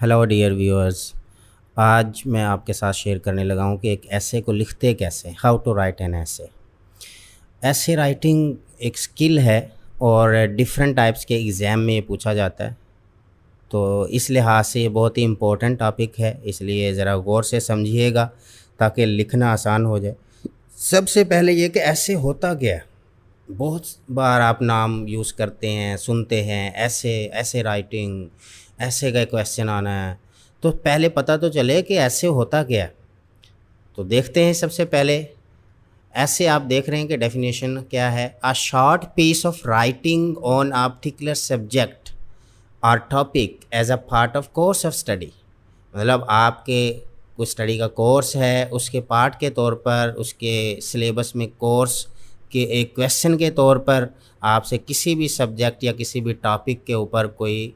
Hello dear viewers. आज मैं आपके साथ शेयर करने लगा हूँ कि एक ऐसे को लिखते कैसे, हाउ टू राइट एन ऐसे। ऐसे राइटिंग एक स्किल है और डिफरेंट टाइप्स के एग्ज़ाम में ये पूछा जाता है, तो इस लिहाज से ये बहुत ही इम्पोर्टेंट टॉपिक है, इसलिए ज़रा गौर से समझिएगा ताकि लिखना आसान हो जाए। सबसे पहले ये कि ऐसे होता क्या है। बहुत बार आप नाम यूज़ करते हैं, सुनते हैं, ऐसे ऐसे राइटिंग, ऐसे का क्वेश्चन आना है, तो पहले पता तो चले कि ऐसे होता क्या है। तो देखते हैं सबसे पहले। ऐसे आप देख रहे हैं कि डेफिनेशन क्या है। A short piece of writing on a particular subject और topic as a part of course of study. मतलब आपके कुछ स्टडी का कोर्स है, उसके पार्ट के तौर पर, उसके सिलेबस में कोर्स के एक क्वेश्चन के तौर पर आपसे किसी भी सब्जेक्ट या किसी भी टॉपिक के ऊपर कोई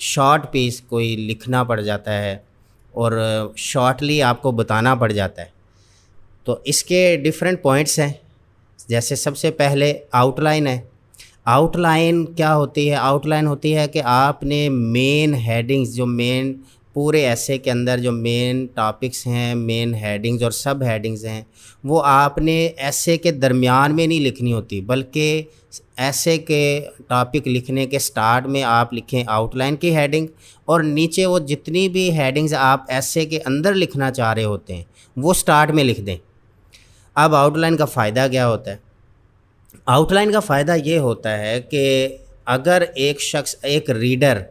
शॉर्ट पीस कोई लिखना पड़ जाता है और शॉर्टली आपको बताना पड़ जाता है। तो इसके डिफरेंट पॉइंट्स हैं। जैसे सबसे पहले आउटलाइन है। आउटलाइन क्या होती है? आउटलाइन होती है कि आपने मेन हेडिंग्स, जो मेन पूरे ऐसे के अंदर जो मेन टॉपिक्स हैं, मेन हेडिंग्स और सब हेडिंग्स हैं, वो आपने ऐसे के दरमियान में नहीं लिखनी होती, बल्कि ऐसे के टॉपिक लिखने के स्टार्ट में आप लिखें आउटलाइन की हेडिंग, और नीचे वो जितनी भी हेडिंग्स आप ऐसे के अंदर लिखना चाह रहे होते हैं वो स्टार्ट में लिख दें। अब आउटलाइन का फ़ायदा क्या होता है? आउटलाइन का फ़ायदा ये होता है कि अगर एक शख्स, एक रीडर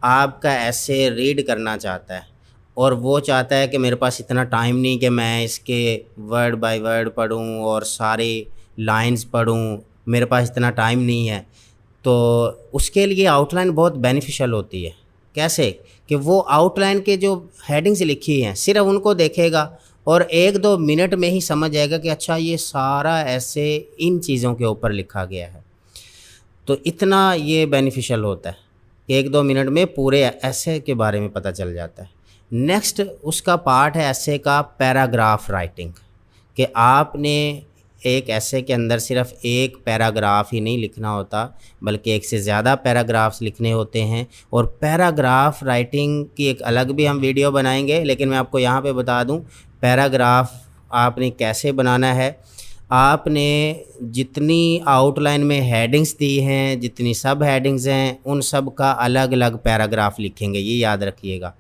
आपका ऐसे रीड करना चाहता है और वो चाहता है कि मेरे पास इतना टाइम नहीं कि मैं इसके वर्ड बाय वर्ड पढूं और सारे लाइंस पढूं, मेरे पास इतना टाइम नहीं है, तो उसके लिए आउटलाइन बहुत बेनिफिशियल होती है। कैसे? कि वो आउटलाइन के जो हेडिंग्स लिखी हैं सिर्फ उनको देखेगा और 1-2 मिनट में ही समझ जाएगा कि अच्छा ये सारा ऐसे इन चीज़ों के ऊपर लिखा गया है। तो इतना ये बेनिफिशियल होता है कि 1-2 मिनट में पूरे ऐसे के बारे में पता चल जाता है। नेक्स्ट उसका पार्ट है ऐसे का पैराग्राफ राइटिंग, कि आपने एक ऐसे के अंदर सिर्फ एक पैराग्राफ ही नहीं लिखना होता, बल्कि एक से ज़्यादा पैराग्राफ्स लिखने होते हैं। और पैराग्राफ राइटिंग की एक अलग भी हम वीडियो बनाएंगे, लेकिन मैं आपको यहाँ पे बता दूँ पैराग्राफ आपने कैसे बनाना है। आपने जितनी आउटलाइन में हेडिंग्स दी हैं, जितनी सब हेडिंग्स हैं, उन सब का अलग अलग पैराग्राफ लिखेंगे, ये याद रखिएगा।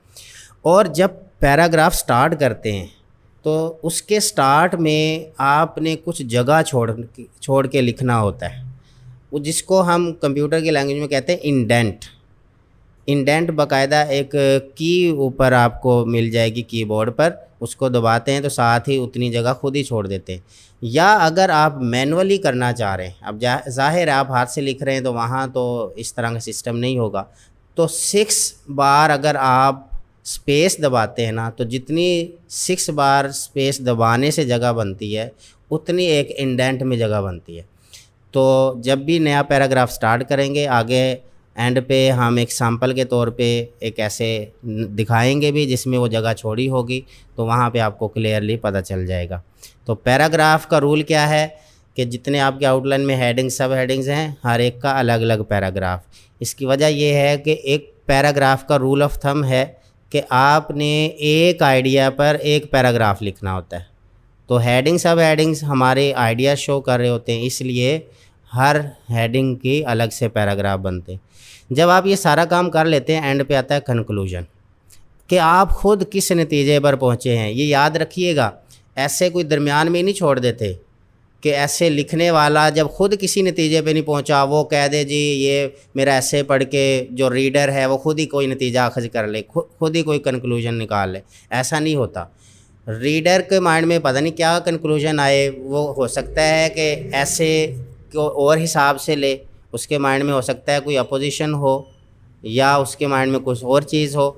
और जब पैराग्राफ स्टार्ट करते हैं तो उसके स्टार्ट में आपने कुछ जगह छोड़ के लिखना होता है, वो जिसको हम कंप्यूटर की लैंग्वेज में कहते हैं इंडेंट। इंडेंट बाकायदा एक की ऊपर आपको मिल जाएगी कीबोर्ड पर, उसको दबाते हैं तो साथ ही उतनी जगह खुद ही छोड़ देते हैं। या अगर आप मैनुअली करना चाह रहे हैं, अब ज़ाहिर है आप हाथ से लिख रहे हैं तो वहाँ तो इस तरह का सिस्टम नहीं होगा, तो 6 बार अगर आप स्पेस दबाते हैं ना, तो जितनी 6 बार स्पेस दबाने से जगह बनती है उतनी एक इंडेंट में जगह बनती है। तो जब भी नया पैराग्राफ स्टार्ट करेंगे, आगे एंड पे हम एक सैम्पल के तौर पे एक ऐसे दिखाएंगे भी जिसमें वो जगह छोड़ी होगी, तो वहाँ पे आपको क्लियरली पता चल जाएगा। तो पैराग्राफ का रूल क्या है कि जितने आपके आउटलाइन में हेडिंग, सब हेडिंग्स हैं, हर एक का अलग अलग पैराग्राफ। इसकी वजह ये है कि एक पैराग्राफ का रूल ऑफ थंब है कि आपने एक आइडिया पर एक पैराग्राफ लिखना होता है। तो हेडिंग, सब हेडिंग्स हमारे आइडिया शो कर रहे होते हैं, इसलिए हर हेडिंग की अलग से पैराग्राफ बनते हैं। जब आप ये सारा काम कर लेते हैं, एंड पे आता है कंक्लूजन, कि आप खुद किस नतीजे पर पहुँचे हैं। ये याद रखिएगा, ऐसे कोई दरमियान में नहीं छोड़ देते कि ऐसे लिखने वाला जब खुद किसी नतीजे पे नहीं पहुंचा, वो कह दे जी ये मेरा ऐसे पढ़ के जो रीडर है वो खुद ही कोई नतीजा अखज़ कर ले, खुद ही कोई कंक्लूजन निकाल ले। ऐसा नहीं होता। रीडर के माइंड में पता नहीं क्या कंक्लूजन आए, वो हो सकता है कि ऐसे को और हिसाब से ले, उसके माइंड में हो सकता है कोई अपोजिशन हो या उसके माइंड में कुछ और चीज़ हो।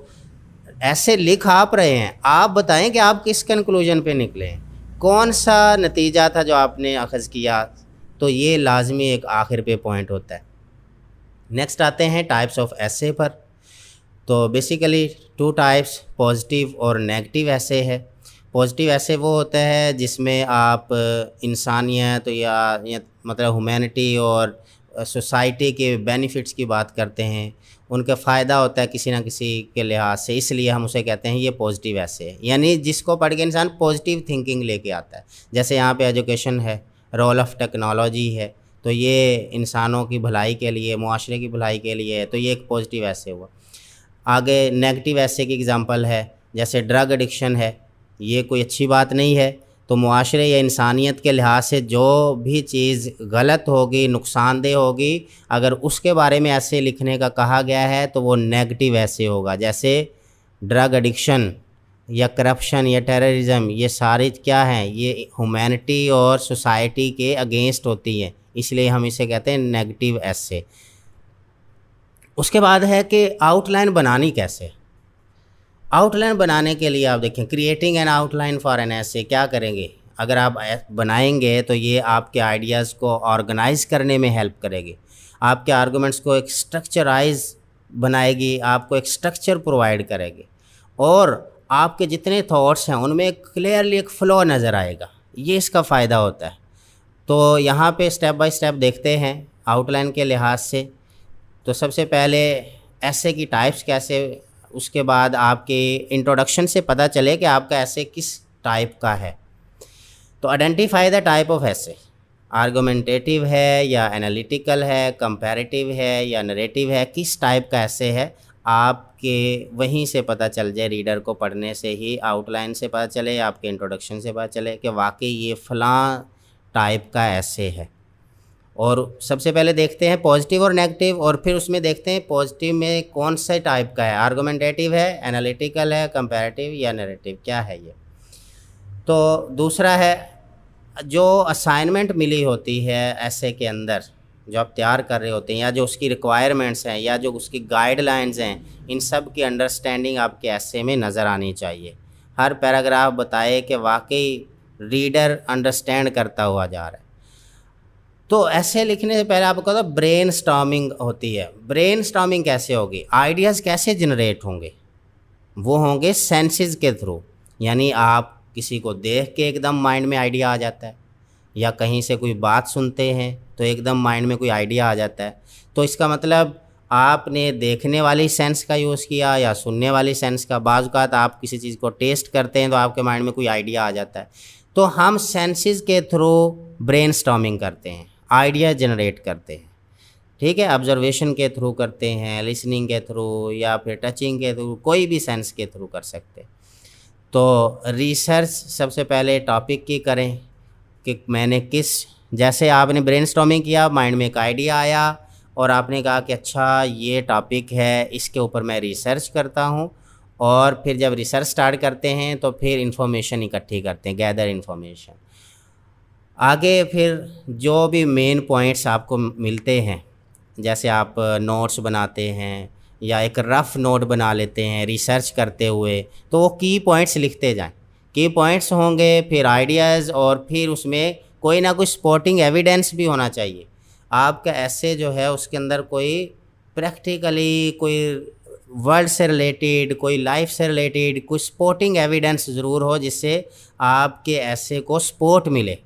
ऐसे लिख आप रहे हैं, आप बताएं कि आप किस कंक्लूजन पे निकले हैं, कौन सा नतीजा था जो आपने अखज़ किया। तो ये लाजमी एक आखिर पे पॉइंट होता है। नेक्स्ट आते हैं टाइप्स ऑफ ऐसे पर। तो बेसिकली 2 टाइप्स, पॉजिटिव और नेगेटिव ऐसे है। पॉजिटिव ऐसे वो होता है जिसमें आप इंसानियत या मतलब ह्यूमैनिटी और सोसाइटी के बेनिफिट्स की बात करते हैं, उनके फ़ायदा होता है किसी ना किसी के लिहाज से, इसलिए हम उसे कहते हैं ये पॉजिटिव ऐसे है। यानी जिसको पढ़ के इंसान पॉजिटिव थिंकिंग लेके आता है। जैसे यहाँ पे एजुकेशन है, रोल ऑफ टेक्नोलॉजी है, तो ये इंसानों की भलाई के लिए, मुआशरे की भलाई के लिए है, तो ये एक पॉजिटिव ऐसे हुआ। आगे नेगेटिव ऐसे की एग्ज़ाम्पल है, जैसे ड्रग एडिक्शन है, ये कोई अच्छी बात नहीं है। तो मुआशरे या इंसानियत के लिहाज से जो भी चीज़ गलत होगी, नुकसानदेह होगी, अगर उसके बारे में ऐसे लिखने का कहा गया है तो वो नेगेटिव ऐसे होगा। जैसे ड्रग एडिक्शन या करप्शन या टेररिज्म, ये सारी क्या हैं, ये ह्यूमैनिटी और सोसाइटी के अगेंस्ट होती हैं, इसलिए हम इसे कहते हैं नेगेटिव ऐसे। उसके बाद है कि आउटलाइन बनानी कैसे। आउटलाइन बनाने के लिए आप देखें, creating an outline for an essay, क्या करेंगे, अगर आप बनाएंगे तो ये आपके आइडियाज़ को ऑर्गेनाइज करने में हेल्प करेगी, आपके आर्गूमेंट्स को एक स्ट्रक्चराइज बनाएगी, आपको एक स्ट्रक्चर प्रोवाइड करेगी, और आपके जितने थॉट्स हैं उनमें क्लियरली एक फ़्लो नज़र आएगा। ये इसका फ़ायदा होता है। तो यहाँ पे स्टेप बाय स्टेप देखते हैं आउटलाइन के लिहाज से। तो सबसे पहले ऐसे की टाइप्स कैसे, उसके बाद आपके इंट्रोडक्शन से पता चले कि आपका ऐसे किस टाइप का है। तो आइडेंटिफाई द टाइप ऑफ ऐसे, आर्गुमेंटेटिव है या एनालिटिकल है, कंपैरेटिव है या नरेटिव है, किस टाइप का ऐसे है, आपके वहीं से पता चल जाए, रीडर को पढ़ने से ही, आउटलाइन से पता चले, आपके इंट्रोडक्शन से पता चले कि वाकई ये फ़लाँ टाइप का ऐसे है। और सबसे पहले देखते हैं पॉजिटिव और नेगेटिव, और फिर उसमें देखते हैं पॉजिटिव में कौन से टाइप का है, आर्गुमेंटेटिव है, एनालिटिकल है, कंपैरेटिव या नैरेटिव, क्या है ये। तो दूसरा है, जो असाइनमेंट मिली होती है ऐसे के अंदर, जो आप तैयार कर रहे होते हैं, या जो उसकी रिक्वायरमेंट्स हैं, या जो उसकी गाइडलाइंस हैं, इन सब की अंडरस्टैंडिंग आपके ऐसे में नज़र आनी चाहिए। हर पैराग्राफ बताए कि वाकई रीडर अंडरस्टैंड करता हुआ जा रहा है। तो ऐसे लिखने से पहले आपको पता ब्रेन स्टॉर्मिंग होती है। ब्रेन स्टॉर्मिंग कैसे होगी, आइडियाज़ कैसे जनरेट होंगे, वो होंगे सेंसेस के थ्रू। यानी आप किसी को देख के एकदम माइंड में आइडिया आ जाता है, या कहीं से कोई बात सुनते हैं तो एकदम माइंड में कोई आइडिया आ जाता है। तो इसका मतलब आपने देखने वाली सेंस का यूज़ किया या सुनने वाली सेंस का। बाज़ औक़ात आप किसी चीज़ को टेस्ट करते हैं तो आपके माइंड में कोई आइडिया आ जाता है। तो हम सेंसेस के थ्रू ब्रेन स्टॉर्मिंग करते हैं, आइडिया जनरेट करते हैं, ठीक है। ऑब्जर्वेशन के थ्रू करते हैं, लिसनिंग के थ्रू, या फिर टचिंग के थ्रू, कोई भी सेंस के थ्रू कर सकते हैं। तो रिसर्च सबसे पहले टॉपिक की करें कि मैंने जैसे आपने ब्रेनस्टॉर्मिंग किया, माइंड में एक आइडिया आया और आपने कहा कि अच्छा ये टॉपिक है, इसके ऊपर मैं रिसर्च करता हूँ। और फिर जब रिसर्च स्टार्ट करते हैं तो फिर इंफॉर्मेशन इकट्ठी करते हैं, गैदर इंफॉर्मेशन। आगे फिर जो भी मेन पॉइंट्स आपको मिलते हैं, जैसे आप नोट्स बनाते हैं या एक रफ़ नोट बना लेते हैं रिसर्च करते हुए, तो वो की पॉइंट्स लिखते जाएं। की पॉइंट्स होंगे, फिर आइडियाज़, और फिर उसमें कोई ना कोई सपोर्टिंग एविडेंस भी होना चाहिए। आपका ऐसे जो है उसके अंदर कोई प्रैक्टिकली, कोई वर्ल्ड से रिलेटेड, कोई लाइफ से रिलेटेड, कोई सपोर्टिंग एविडेंस ज़रूर हो, जिससे आपके ऐसे को सपोर्ट मिले।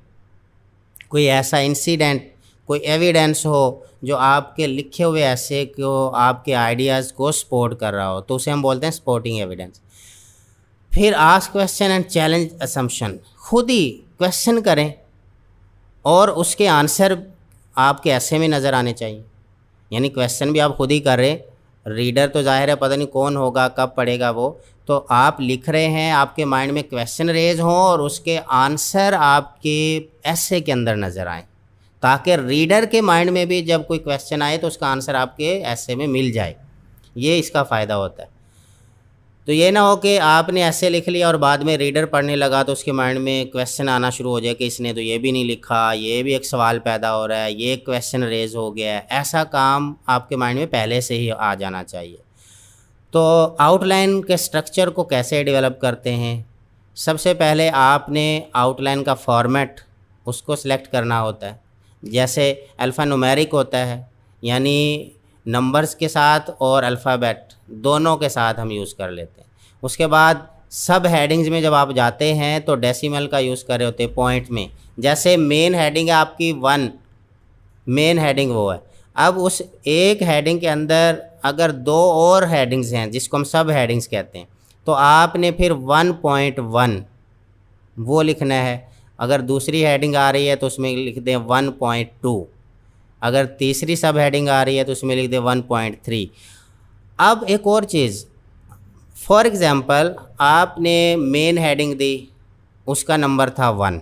कोई ऐसा इंसिडेंट, कोई एविडेंस हो जो आपके लिखे हुए ऐसे को, आपके आइडियाज़ को सपोर्ट कर रहा हो, तो उसे हम बोलते हैं सपोर्टिंग एविडेंस। फिर ask question and challenge assumption, खुद ही क्वेश्चन करें और उसके आंसर आपके ऐसे में नज़र आने चाहिए। यानी क्वेश्चन भी आप खुद ही कर रहे हैं, रीडर तो जाहिर है पता नहीं कौन होगा, कब पढ़ेगा वो, तो आप लिख रहे हैं, आपके माइंड में क्वेश्चन रेज हो और उसके आंसर आपके ऐसे के अंदर नज़र आए, ताकि रीडर के माइंड में भी जब कोई क्वेश्चन आए तो उसका आंसर आपके ऐसे में मिल जाए। ये इसका फ़ायदा होता है। तो ये ना हो कि आपने ऐसे लिख लिया और बाद में रीडर पढ़ने लगा तो उसके माइंड में क्वेश्चन आना शुरू हो जाए कि इसने तो ये भी नहीं लिखा, ये भी एक सवाल पैदा हो रहा है, ये क्वेश्चन रेज हो गया है। ऐसा काम आपके माइंड में पहले से ही आ जाना चाहिए। तो आउटलाइन के स्ट्रक्चर को कैसे डेवलप करते हैं, सबसे पहले आपने आउटलाइन का फॉर्मेट उसको सिलेक्ट करना होता है। जैसे अल्फ़ान्यूमेरिक होता है, यानी नंबर्स के साथ और अल्फ़ाबेट दोनों के साथ हम यूज़ कर लेते हैं। उसके बाद सब हेडिंग्स में जब आप जाते हैं तो डेसिमल का यूज़ कर रहे होते हैं पॉइंट में। जैसे मेन हेडिंग है आपकी 1, मेन हेडिंग वो है। अब उस एक हेडिंग के अंदर अगर दो और हेडिंग्स हैं जिसको हम सब हेडिंग्स कहते हैं, तो आपने फिर 1.1 वो लिखना है। अगर दूसरी हेडिंग आ रही है तो उसमें लिख दें 1.2, अगर तीसरी सब हेडिंग आ रही है तो उसमें लिख दें 1.3। अब एक और चीज़, फॉर एग्ज़ाम्पल आपने मेन हेडिंग दी, उसका नंबर था 1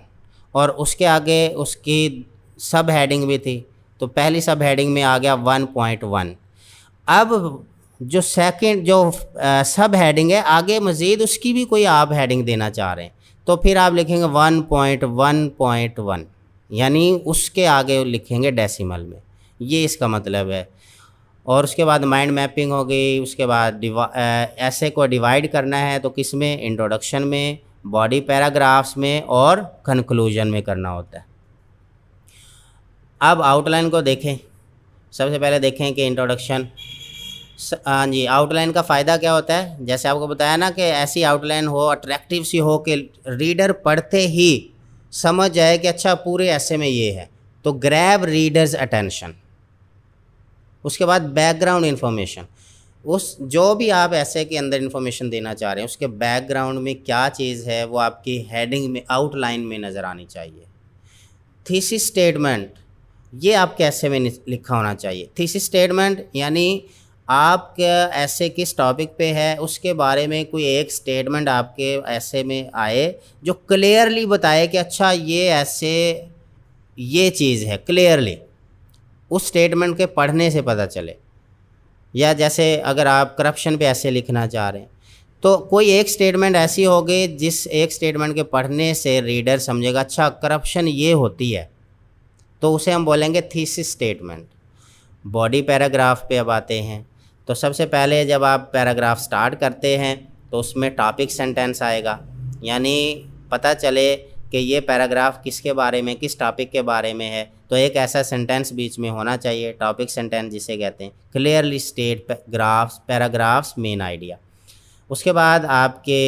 और उसके आगे उसकी सब हेडिंग भी थी, तो पहली सब हेडिंग में आ गया 1.1। अब जो सेकंड जो सब हेडिंग है आगे मज़ीद उसकी भी कोई आप हेडिंग देना चाह रहे हैं, तो फिर आप लिखेंगे 1.1.1, यानी उसके आगे लिखेंगे डेसिमल में, ये इसका मतलब है। और उसके बाद माइंड मैपिंग हो गई। उसके बाद ऐसे को डिवाइड करना है तो किस में, इंट्रोडक्शन में, बॉडी पैराग्राफ्स में और कंक्लूजन में करना होता है। अब आउटलाइन को देखें। सबसे पहले देखें कि इंट्रोडक्शन, हाँ जी, आउटलाइन का फ़ायदा क्या होता है, जैसे आपको बताया ना कि ऐसी आउटलाइन हो, अट्रैक्टिव सी हो कि रीडर पढ़ते ही समझ जाए कि अच्छा पूरे ऐसे में ये है, तो ग्रैब रीडर्स अटेंशन। उसके बाद बैकग्राउंड इन्फॉर्मेशन, उस जो भी आप ऐसे के अंदर इन्फॉर्मेशन देना चाह रहे हैं उसके बैकग्राउंड में क्या चीज़ है वो आपकी हेडिंग में, आउटलाइन में नज़र आनी चाहिए। थीसिस स्टेटमेंट, ये आपके ऐसे में लिखा होना चाहिए। थीसिस स्टेटमेंट यानी आपके ऐसे किस टॉपिक पे है उसके बारे में कोई एक स्टेटमेंट आपके ऐसे में आए जो क्लियरली बताए कि अच्छा ये ऐसे ये चीज़ है, क्लियरली उस स्टेटमेंट के पढ़ने से पता चले। या जैसे अगर आप करप्शन पे ऐसे लिखना चाह रहे हैं तो कोई एक स्टेटमेंट ऐसी होगी जिस एक स्टेटमेंट के पढ़ने से रीडर समझेगा अच्छा करप्शन ये होती है, तो उसे हम बोलेंगे थीसिस स्टेटमेंट। बॉडी पैराग्राफ पे अब आते हैं, तो सबसे पहले जब आप पैराग्राफ स्टार्ट करते हैं तो उसमें टॉपिक सेंटेंस आएगा, यानी पता चले कि ये पैराग्राफ किसके बारे में, किस टॉपिक के बारे में है, तो एक ऐसा सेंटेंस बीच में होना चाहिए, टॉपिक सेंटेंस जिसे कहते हैं, clearly state paragraphs main idea. उसके बाद आपके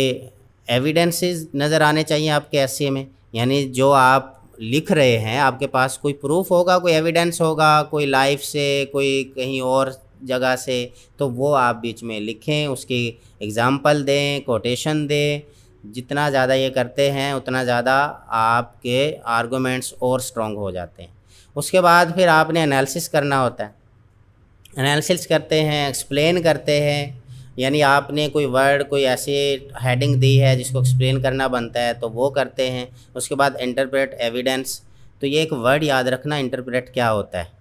एविडेंसेस नज़र आने चाहिए आपके एसे में, यानी जो आप लिख रहे हैं आपके पास कोई प्रूफ होगा, कोई एविडेंस होगा, कोई लाइफ से, कोई कहीं और जगह से, तो वो आप बीच में लिखें, उसकी एग्ज़ाम्पल दें, कोटेशन दें। जितना ज़्यादा ये करते हैं उतना ज़्यादा आपके आर्गूमेंट्स और स्ट्रॉन्ग हो जाते हैं। उसके बाद फिर आपने एनालिसिस करना होता है। एनालिसिस करते हैं, एक्सप्लेन करते हैं, यानी आपने कोई वर्ड, कोई ऐसी हेडिंग दी है जिसको एक्सप्लेन करना बनता है तो वो करते हैं। उसके बाद इंटरप्रेट एविडेंस, तो ये एक वर्ड याद रखना, इंटरप्रेट क्या होता है,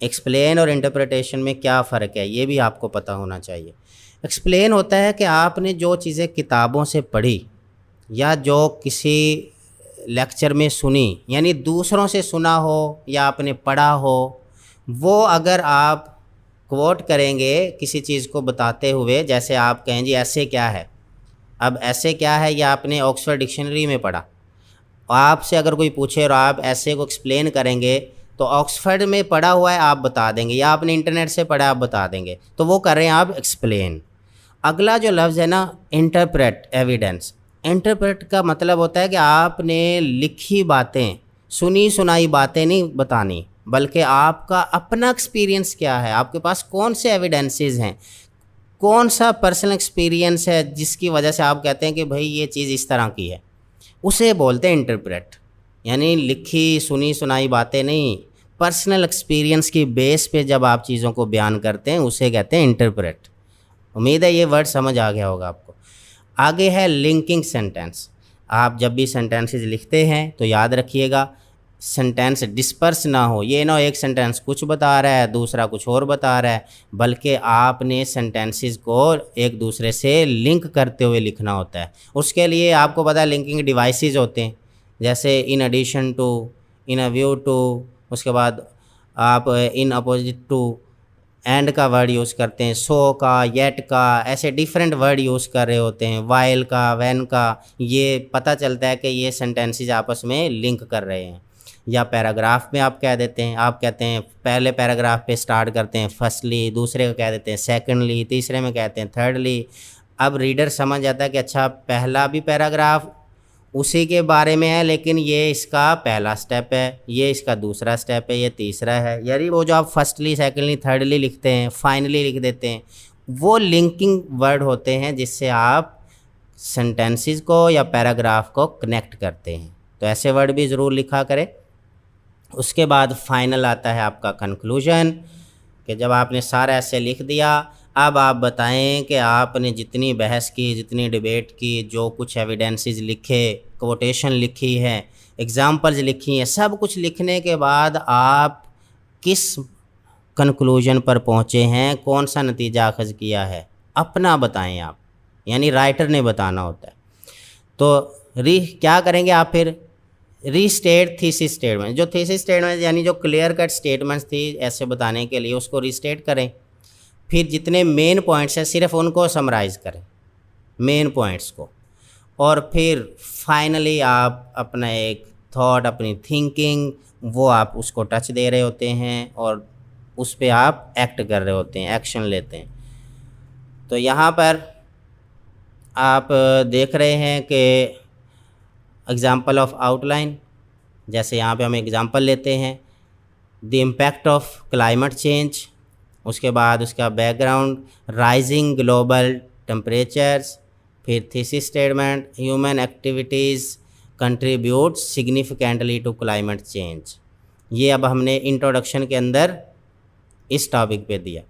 एक्सप्लेन और इंटरप्रिटेशन में क्या फ़र्क है ये भी आपको पता होना चाहिए। एक्सप्लेन होता है कि आपने जो चीज़ें किताबों से पढ़ी या जो किसी लेक्चर में सुनी, यानी दूसरों से सुना हो या आपने पढ़ा हो, वो अगर आप कोट करेंगे किसी चीज़ को बताते हुए, जैसे आप कहें जी ऐसे क्या है, अब ऐसे क्या है या आपने ऑक्सफोर्ड डिक्शनरी में पढ़ा, आपसे अगर कोई पूछे और आप ऐसे को एक्सप्लेन करेंगे तो ऑक्सफोर्ड में पढ़ा हुआ है आप बता देंगे, या आपने इंटरनेट से पढ़ा आप बता देंगे, तो वो कर रहे हैं आप एक्सप्लेन। अगला जो लफ्ज़ है ना इंटरप्रेट एविडेंस, इंटरप्रेट का मतलब होता है कि आपने लिखी बातें, सुनी सुनाई बातें नहीं बतानी, बल्कि आपका अपना एक्सपीरियंस क्या है, आपके पास कौन से एविडेंसेस हैं, कौन सा पर्सनल एक्सपीरियंस है जिसकी वजह से आप कहते हैं कि भाई ये चीज़ इस तरह की है, उसे बोलते हैं इंटरप्रेट। यानी लिखी सुनी सुनाई बातें नहीं, पर्सनल एक्सपीरियंस की बेस पे जब आप चीज़ों को बयान करते हैं उसे कहते हैं इंटरप्रेट। उम्मीद है ये वर्ड समझ आ गया होगा आपको। आगे है लिंकिंग सेंटेंस। आप जब भी सेंटेंसेस लिखते हैं तो याद रखिएगा सेंटेंस डिस्पर्स ना हो, ये ना हो एक सेंटेंस कुछ बता रहा है दूसरा कुछ और बता रहा है, बल्कि आपने सेंटेंसेस को एक दूसरे से लिंक करते हुए लिखना होता है। उसके लिए आपको पता है लिंकिंग डिवाइसेस होते हैं, जैसे in addition to, in a view to, उसके बाद आप इन अपोजिट टू, एंड का वर्ड यूज़ करते हैं, सो का, येट का, ऐसे डिफरेंट वर्ड यूज़ कर रहे होते हैं, वाइल का, वैन का, ये पता चलता है कि ये सेंटेंसेस आपस में लिंक कर रहे हैं। या पैराग्राफ में आप कह देते हैं, आप कहते हैं पहले पैराग्राफ पे स्टार्ट करते हैं फर्स्टली, दूसरे को कह देते हैं सेकंडली, तीसरे में कहते हैं थर्डली। अब रीडर समझ जाता है कि अच्छा पहला भी पैराग्राफ उसी के बारे में है, लेकिन ये इसका पहला स्टेप है, ये इसका दूसरा स्टेप है, ये तीसरा है। यानी वो जो आप फर्स्टली, सेकेंडली, थर्डली लिखते हैं, फाइनली लिख देते हैं, वो लिंकिंग वर्ड होते हैं जिससे आप सेंटेंसेस को या पैराग्राफ को कनेक्ट करते हैं। तो ऐसे वर्ड भी ज़रूर लिखा करें। उसके बाद फाइनल आता है आपका कंक्लूजन, कि जब आपने सारा ऐसे लिख दिया, अब आप बताएं कि आपने जितनी बहस की, जितनी डिबेट की, जो कुछ एविडेंसेस लिखे, कोटेशन लिखी है, एग्जांपल्स लिखी हैं, सब कुछ लिखने के बाद आप किस कंक्लूजन पर पहुँचे हैं, कौन सा नतीजा अखज़ किया है, अपना बताएं आप, यानी राइटर ने बताना होता है। तो क्या करेंगे आप फिर? Restate thesis statement. जो थीसिस स्टेटमेंट यानी जो क्लियर कट स्टेटमेंट्स थी ऐसे बताने के लिए, उसको रीस्टेट करें। फिर जितने मेन पॉइंट्स हैं सिर्फ उनको समराइज़ करें, मेन पॉइंट्स को। और फिर फाइनली आप अपना एक थॉट, अपनी थिंकिंग, वो आप उसको टच दे रहे होते हैं और उस पर आप एक्ट कर रहे होते हैं, एक्शन लेते हैं। तो यहाँ पर आप देख रहे हैं कि एग्ज़ाम्पल ऑफ आउटलाइन, जैसे यहाँ पे हम एग्ज़ाम्पल लेते हैं, the impact of climate change, उसके बाद उसका बैकग्राउंड, राइजिंग ग्लोबल टेम्परेचर्स, फिर thesis statement, human activities contribute significantly to climate change. ये अब हमने इंट्रोडक्शन के अंदर इस टॉपिक पे दिया।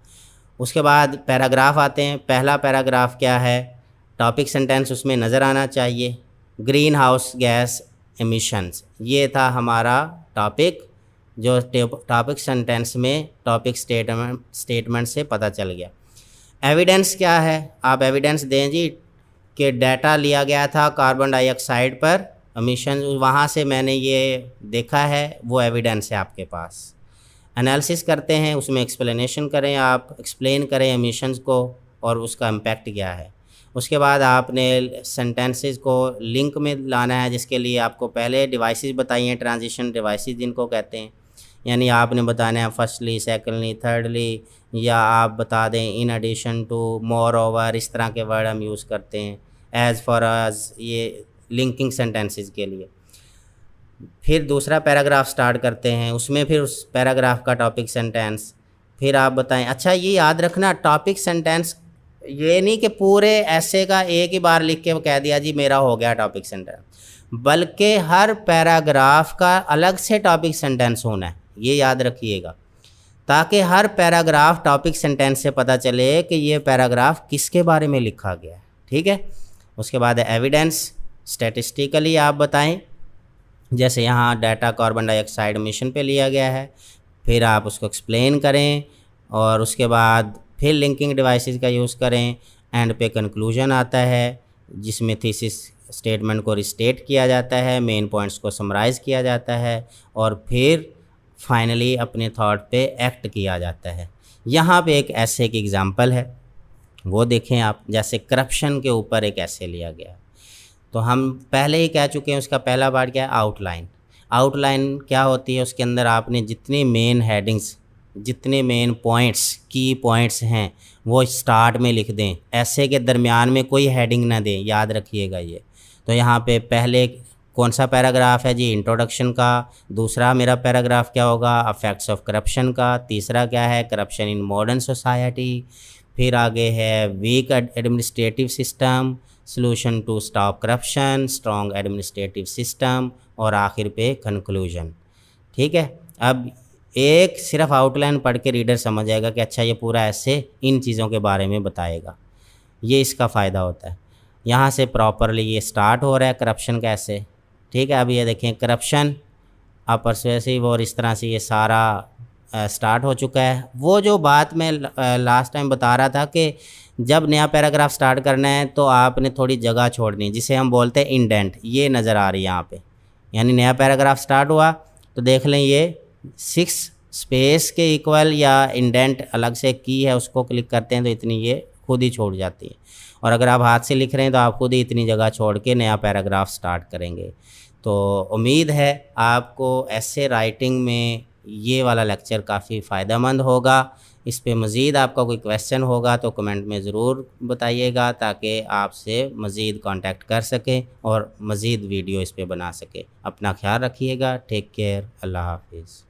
उसके बाद पैराग्राफ आते हैं। पहला पैराग्राफ क्या है? टॉपिक सेंटेंस उसमें नज़र आना चाहिए। ग्रीन हाउस गैस एमिशंस, ये था हमारा टॉपिक, जो टॉपिक सेंटेंस में टॉपिक स्टेटमेंट से पता चल गया। एविडेंस क्या है? आप एविडेंस दें जी कि डाटा लिया गया था कार्बन डाइऑक्साइड पर एमिशन, वहाँ से मैंने ये देखा है, वो एविडेंस है आपके पास। एनालिसिस करते हैं, उसमें एक्सप्लेनेशन करें, आप एक्सप्लेन करें एमिशंस को और उसका इम्पैक्ट क्या है। उसके बाद आपने सेंटेंसेस को लिंक में लाना है, जिसके लिए आपको पहले डिवाइसेस बताई हैं, ट्रांजिशन डिवाइसेस जिनको कहते हैं। यानी आपने बताना है फर्स्टली, सेकंडली, थर्डली, या आप बता दें in addition to, moreover, इस तरह के वर्ड हम यूज़ करते हैं। एज़ फॉर अस, ये लिंकिंग सेंटेंसेस के लिए। फिर दूसरा पैराग्राफ स्टार्ट करते हैं, उसमें फिर उस पैराग्राफ का टॉपिक सेंटेंस। फिर आप बताएं। अच्छा, ये याद रखना, टॉपिक सेंटेंस ये नहीं कि पूरे ऐसे का एक ही बार लिख के वो कह दिया जी मेरा हो गया टॉपिक सेंटेंस, बल्कि हर पैराग्राफ का अलग से टॉपिक सेंटेंस होना है, ये याद रखिएगा, ताकि हर पैराग्राफ टॉपिक सेंटेंस से पता चले कि ये पैराग्राफ किसके बारे में लिखा गया है। ठीक है। उसके बाद एविडेंस, स्टैटिस्टिकली आप बताएं, जैसे यहाँ डाटा कार्बन डाइऑक्साइड मिशन पे लिया गया है, फिर आप उसको एक्सप्लेन करें और उसके बाद फिर लिंकिंग डिवाइसेस का यूज़ करें। एंड पे कंक्लूजन आता है जिसमें थीसिस स्टेटमेंट को रिस्टेट किया जाता है, मेन पॉइंट्स को समराइज़ किया जाता है और फिर फाइनली अपने थॉट पे एक्ट किया जाता है। यहाँ पे एक ऐसे की एग्ज़ाम्पल है, वो देखें आप। जैसे करप्शन के ऊपर एक ऐसे लिया गया, तो हम पहले ही कह चुके हैं उसका पहला पार्ट क्या है? आउटलाइन। आउटलाइन क्या होती है? उसके अंदर आपने जितने मेन हेडिंग्स, जितने मेन पॉइंट्स, की पॉइंट्स हैं, वो स्टार्ट में लिख दें, ऐसे के दरमियान में कोई हेडिंग ना दें, याद रखिएगा ये। तो यहाँ पे पहले कौन सा पैराग्राफ है जी? इंट्रोडक्शन का। दूसरा मेरा पैराग्राफ क्या होगा? इफेक्ट्स ऑफ करप्शन का। तीसरा क्या है? Corruption in modern society. फिर आगे है weak administrative system, solution to stop corruption, strong administrative system, और आखिर पे कंक्लूजन। ठीक है। अब एक सिर्फ आउटलाइन पढ़ के रीडर समझ जाएगा कि अच्छा ये पूरा ऐसे इन चीज़ों के बारे में बताएगा, ये इसका फ़ायदा होता है। यहाँ से प्रॉपरली ये स्टार्ट हो रहा है करप्शन कैसे। ठीक है। अब ये देखें करप्शन, परसुएसिव, और इस तरह से ये सारा स्टार्ट हो चुका है। वो जो बात मैं लास्ट टाइम बता रहा था कि जब नया पैराग्राफ स्टार्ट करना है तो आपने थोड़ी जगह छोड़नी है, जिसे हम बोलते हैं इंडेंट। ये नज़र आ रही है यहाँ पे, यानी नया पैराग्राफ स्टार्ट हुआ तो देख लें ये 6 स्पेस के इक्वल या इंडेंट अलग से की है, उसको क्लिक करते हैं तो इतनी ये खुद ही छोड़ जाती है। और अगर आप हाथ से लिख रहे हैं तो आप खुद ही इतनी जगह छोड़ के नया पैराग्राफ स्टार्ट करेंगे। तो उम्मीद है आपको ऐसे राइटिंग में ये वाला लेक्चर काफ़ी फ़ायदेमंद होगा। इस पे मज़ीद आपका कोई क्वेश्चन होगा तो कमेंट में ज़रूर बताइएगा, ताकि आपसे मज़ीद कांटेक्ट कर सकें और मज़ीद वीडियो इस पे बना सकें। अपना ख्याल रखिएगा। Take care. अल्लाह हाफिज़।